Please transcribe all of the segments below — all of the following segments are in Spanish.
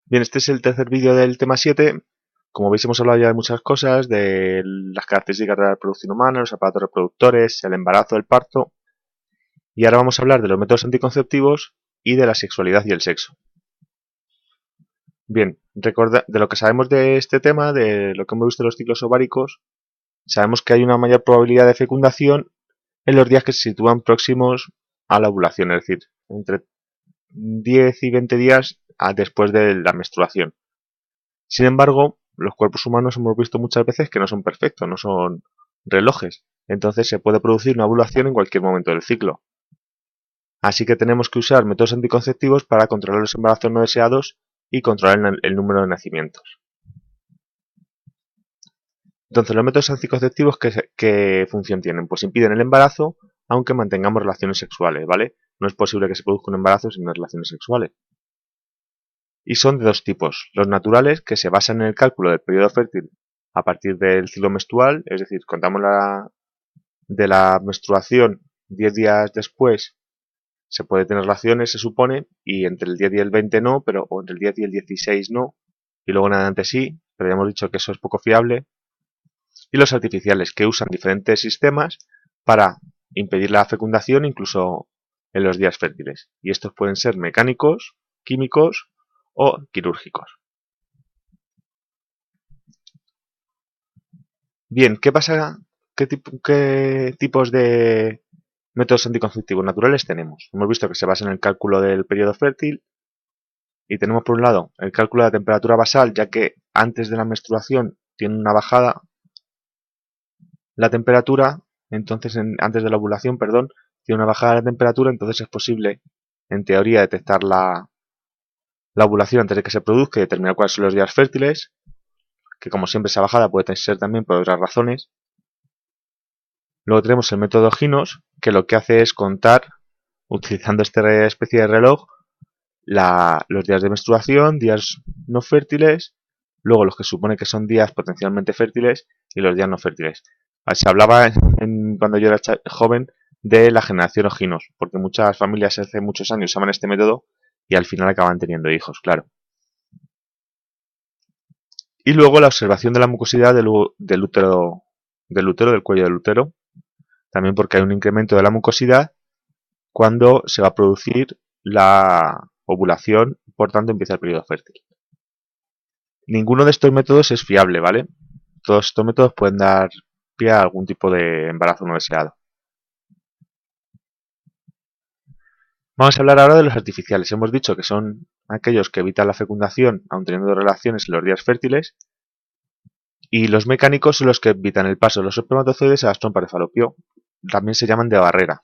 Bien, este es el tercer vídeo del tema 7. Como veis, hemos hablado ya de muchas cosas, de las características de la reproducción humana, los aparatos reproductores, el embarazo, el parto. Y ahora vamos a hablar de los métodos anticonceptivos y de la sexualidad y el sexo. Bien, de lo que sabemos de este tema, de lo que hemos visto de los ciclos ováricos, sabemos que hay una mayor probabilidad de fecundación en los días que se sitúan próximos a la ovulación, es decir, entre 10 y 20 días después de la menstruación. Sin embargo, los cuerpos humanos hemos visto muchas veces que no son perfectos, no son relojes. Entonces se puede producir una ovulación en cualquier momento del ciclo. Así que tenemos que usar métodos anticonceptivos para controlar los embarazos no deseados y controlar el número de nacimientos. Entonces, los métodos anticonceptivos, ¿qué función tienen? Pues impiden el embarazo, aunque mantengamos relaciones sexuales, ¿vale? No es posible que se produzca un embarazo sin relaciones sexuales. Y son de dos tipos. Los naturales, que se basan en el cálculo del periodo fértil a partir del ciclo menstrual, es decir, contamos de la menstruación 10 días después se puede tener relaciones, se supone, y entre el 10 y el 20 no, o entre el 10 y el 16 no, y luego en adelante sí, pero ya hemos dicho que eso es poco fiable. Y los artificiales, que usan diferentes sistemas para impedir la fecundación incluso en los días fértiles. Y estos pueden ser mecánicos, químicos o quirúrgicos. Bien, ¿qué pasa? ¿Qué tipos de métodos anticonceptivos naturales tenemos? Hemos visto que se basan en el cálculo del periodo fértil y tenemos por un lado el cálculo de la temperatura basal, ya que antes de la menstruación tiene una bajada la temperatura, entonces antes de la ovulación, perdón, tiene una bajada de la temperatura, entonces es posible, en teoría, detectar la ovulación antes de que se produzca y determinar cuáles son los días fértiles, que como siempre esa bajada puede ser también por otras razones. Luego tenemos el método Ginos, que lo que hace es contar, utilizando esta especie de reloj, los días de menstruación, días no fértiles, luego los que supone que son días potencialmente fértiles y los días no fértiles. Se hablaba cuando yo era joven de la generación Oginos, porque muchas familias hace muchos años usaban este método y al final acaban teniendo hijos, claro. Y luego la observación de la mucosidad del útero, del cuello del útero, también porque hay un incremento de la mucosidad cuando se va a producir la ovulación, por tanto empieza el periodo fértil. Ninguno de estos métodos es fiable, ¿vale? Todos estos métodos pueden dar pie a algún tipo de embarazo no deseado. Vamos a hablar ahora de los artificiales. Hemos dicho que son aquellos que evitan la fecundación aun teniendo relaciones en los días fértiles, y los mecánicos son los que evitan el paso de los espermatozoides a las trompas de falopio. También se llaman de barrera.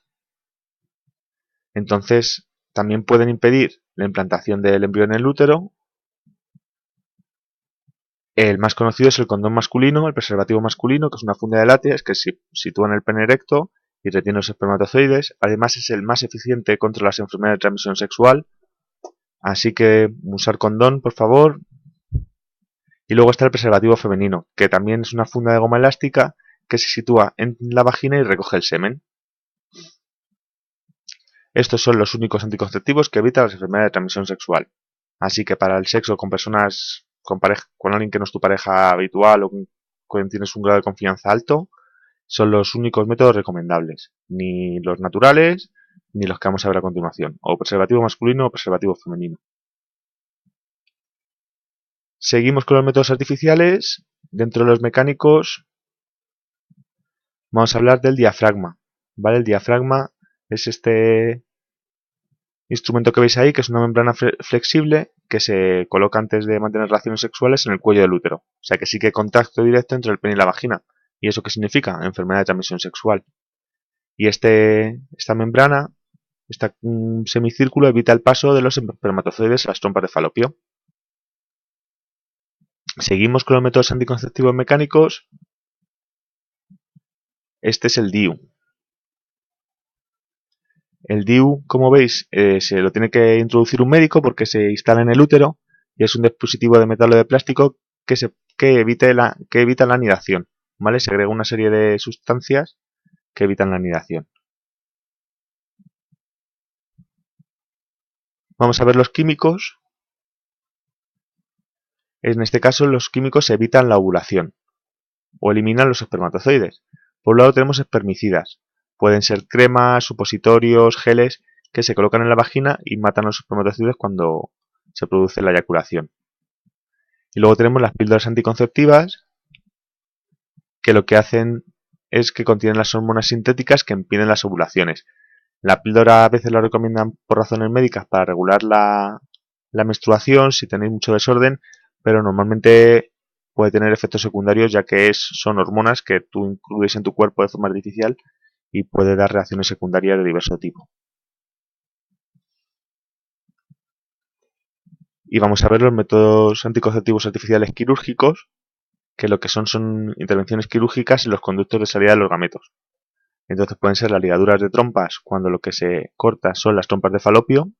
Entonces, también pueden impedir la implantación del embrión en el útero. El más conocido es el condón masculino, el preservativo masculino, que es una funda de látex que se sitúa en el pene erecto y retiene los espermatozoides. Además, es el más eficiente contra las enfermedades de transmisión sexual. Así que usar condón, por favor. Y luego está el preservativo femenino, que también es una funda de goma elástica que se sitúa en la vagina y recoge el semen. Estos son los únicos anticonceptivos que evitan las enfermedades de transmisión sexual. Así que para el sexo con personas, con alguien que no es tu pareja habitual o con quien tienes un grado de confianza alto, son los únicos métodos recomendables. Ni los naturales, ni los que vamos a ver a continuación. O preservativo masculino o preservativo femenino. Seguimos con los métodos artificiales. Dentro de los mecánicos vamos a hablar del diafragma. ¿Vale? El diafragma es este instrumento que veis ahí, que es una membrana flexible que se coloca antes de mantener relaciones sexuales en el cuello del útero. O sea que sí que hay contacto directo entre el pene y la vagina. ¿Y eso qué significa? Enfermedad de transmisión sexual. Y esta membrana, este semicírculo, evita el paso de los espermatozoides a las trompas de falopio. Seguimos con los métodos anticonceptivos mecánicos. Este es el DIU. El DIU, como veis, se lo tiene que introducir un médico porque se instala en el útero y es un dispositivo de metal o de plástico que evita la anidación. ¿Vale? Se agrega una serie de sustancias que evitan la anidación. Vamos a ver los químicos. En este caso, los químicos evitan la ovulación o eliminan los espermatozoides. Por un lado tenemos espermicidas. Pueden ser cremas, supositorios, geles que se colocan en la vagina y matan a los espermatozoides cuando se produce la eyaculación. Y luego tenemos las píldoras anticonceptivas, que lo que hacen es que contienen las hormonas sintéticas que impiden las ovulaciones. La píldora a veces la recomiendan por razones médicas para regular la menstruación, si tenéis mucho desorden, pero normalmente puede tener efectos secundarios ya que son hormonas que tú incluyes en tu cuerpo de forma artificial y puede dar reacciones secundarias de diverso tipo. Y vamos a ver los métodos anticonceptivos artificiales quirúrgicos, que lo que son intervenciones quirúrgicas en los conductos de salida de los gametos. Entonces pueden ser las ligaduras de trompas, cuando lo que se corta son las trompas de falopio,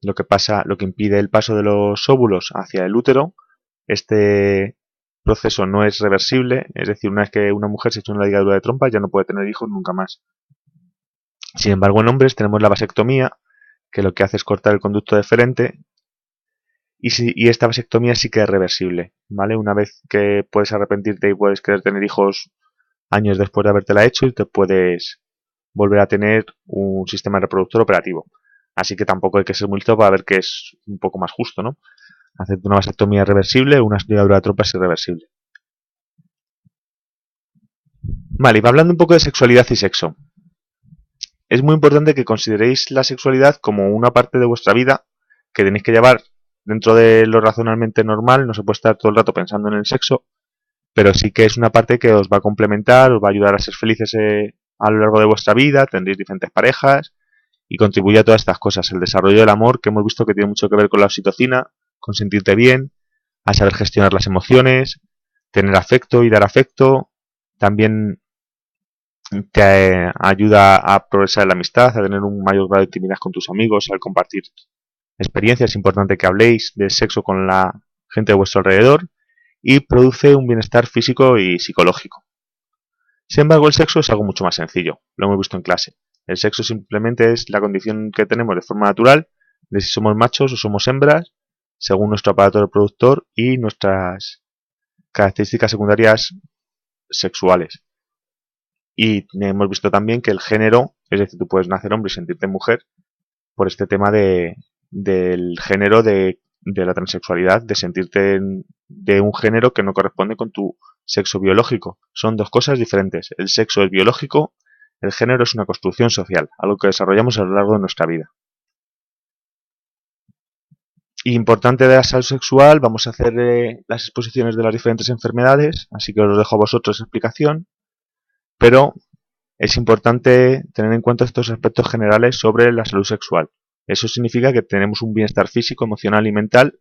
lo que impide el paso de los óvulos hacia el útero. Este proceso no es reversible, es decir, una vez que una mujer se echa una ligadura de trompas ya no puede tener hijos nunca más. Sin embargo, en hombres tenemos la vasectomía, que lo que hace es cortar el conducto deferente, y esta vasectomía sí que es reversible, ¿vale? Una vez que puedes arrepentirte y puedes querer tener hijos años después de habértela hecho, y te puedes volver a tener un sistema reproductor operativo. Así que tampoco hay que ser muy listo para ver que es un poco más justo, ¿no? Hacerte una vasectomía reversible, una ligadura de trompas es irreversible. Vale, y va hablando un poco de sexualidad y sexo. Es muy importante que consideréis la sexualidad como una parte de vuestra vida que tenéis que llevar dentro de lo razonablemente normal. No se puede estar todo el rato pensando en el sexo, pero sí que es una parte que os va a complementar, os va a ayudar a ser felices a lo largo de vuestra vida, tendréis diferentes parejas y contribuye a todas estas cosas. El desarrollo del amor, que hemos visto que tiene mucho que ver con la oxitocina, con sentirte bien, a saber gestionar las emociones, tener afecto y dar afecto. También te ayuda a progresar en la amistad, a tener un mayor grado de intimidad con tus amigos, al compartir experiencias. Es importante que habléis de sexo con la gente de vuestro alrededor y produce un bienestar físico y psicológico. Sin embargo, el sexo es algo mucho más sencillo, lo hemos visto en clase. El sexo simplemente es la condición que tenemos de forma natural de si somos machos o somos hembras, según nuestro aparato reproductor y nuestras características secundarias sexuales. Y hemos visto también que el género, es decir, tú puedes nacer hombre y sentirte mujer, por este tema del género de la transexualidad, de sentirte de un género que no corresponde con tu sexo biológico. Son dos cosas diferentes. El sexo es biológico, el género es una construcción social, algo que desarrollamos a lo largo de nuestra vida. Importante de la salud sexual, vamos a hacer las exposiciones de las diferentes enfermedades, así que os dejo a vosotros explicación, pero es importante tener en cuenta estos aspectos generales sobre la salud sexual. Eso significa que tenemos un bienestar físico, emocional y mental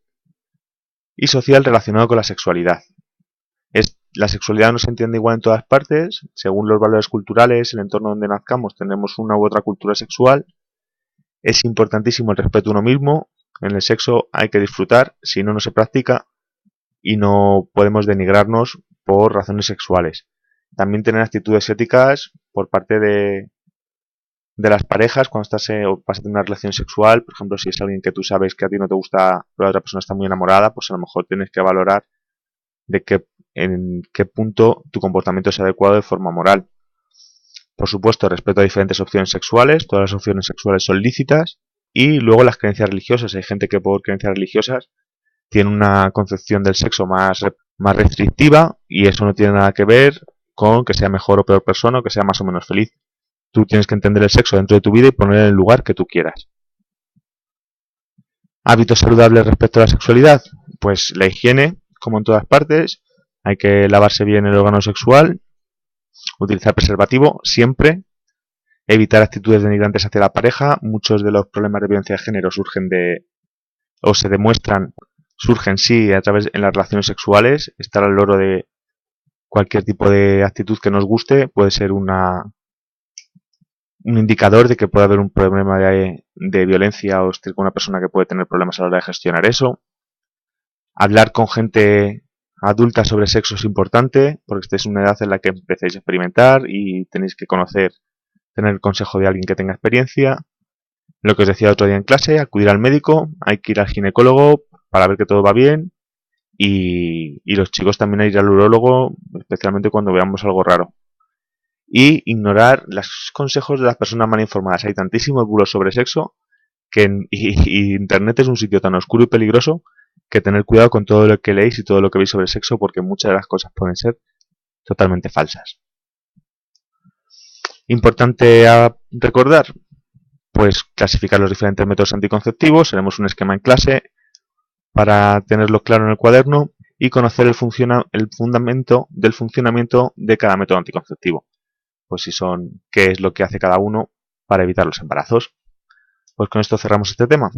y social relacionado con la sexualidad. La sexualidad no se entiende igual en todas partes. Según los valores culturales, el entorno donde nazcamos, tenemos una u otra cultura sexual. Es importantísimo el respeto a uno mismo. En el sexo hay que disfrutar, si no, no se practica y no podemos denigrarnos por razones sexuales. También tener actitudes éticas por parte de las parejas cuando vas a tener una relación sexual. Por ejemplo, si es alguien que tú sabes que a ti no te gusta, pero la otra persona está muy enamorada, pues a lo mejor tienes que valorar en qué punto tu comportamiento es adecuado de forma moral. Por supuesto, respeto a diferentes opciones sexuales, todas las opciones sexuales son lícitas. Y luego las creencias religiosas. Hay gente que por creencias religiosas tiene una concepción del sexo más restrictiva y eso no tiene nada que ver con que sea mejor o peor persona o que sea más o menos feliz. Tú tienes que entender el sexo dentro de tu vida y ponerlo en el lugar que tú quieras. ¿Hábitos saludables respecto a la sexualidad? Pues la higiene, como en todas partes. Hay que lavarse bien el órgano sexual, utilizar preservativo siempre, evitar actitudes denigrantes hacia la pareja. Muchos de los problemas de violencia de género surgen surgen sí a través en las relaciones sexuales. Estar al loro de cualquier tipo de actitud que nos guste puede ser un indicador de que puede haber un problema de violencia o estar con una persona que puede tener problemas a la hora de gestionar eso. Hablar con gente adulta sobre sexo es importante, porque esta es una edad en la que empecéis a experimentar y tenéis que tener el consejo de alguien que tenga experiencia. Lo que os decía el otro día en clase, acudir al médico, hay que ir al ginecólogo para ver que todo va bien y los chicos también a ir al urólogo, especialmente cuando veamos algo raro. Y ignorar los consejos de las personas mal informadas. Hay tantísimos bulos sobre sexo y Internet es un sitio tan oscuro y peligroso que tener cuidado con todo lo que leéis y todo lo que veis sobre sexo, porque muchas de las cosas pueden ser totalmente falsas. Importante a recordar, pues clasificar los diferentes métodos anticonceptivos. Haremos un esquema en clase para tenerlo claro en el cuaderno y conocer el fundamento del funcionamiento de cada método anticonceptivo. Pues si son, qué es lo que hace cada uno para evitar los embarazos. Pues con esto cerramos este tema.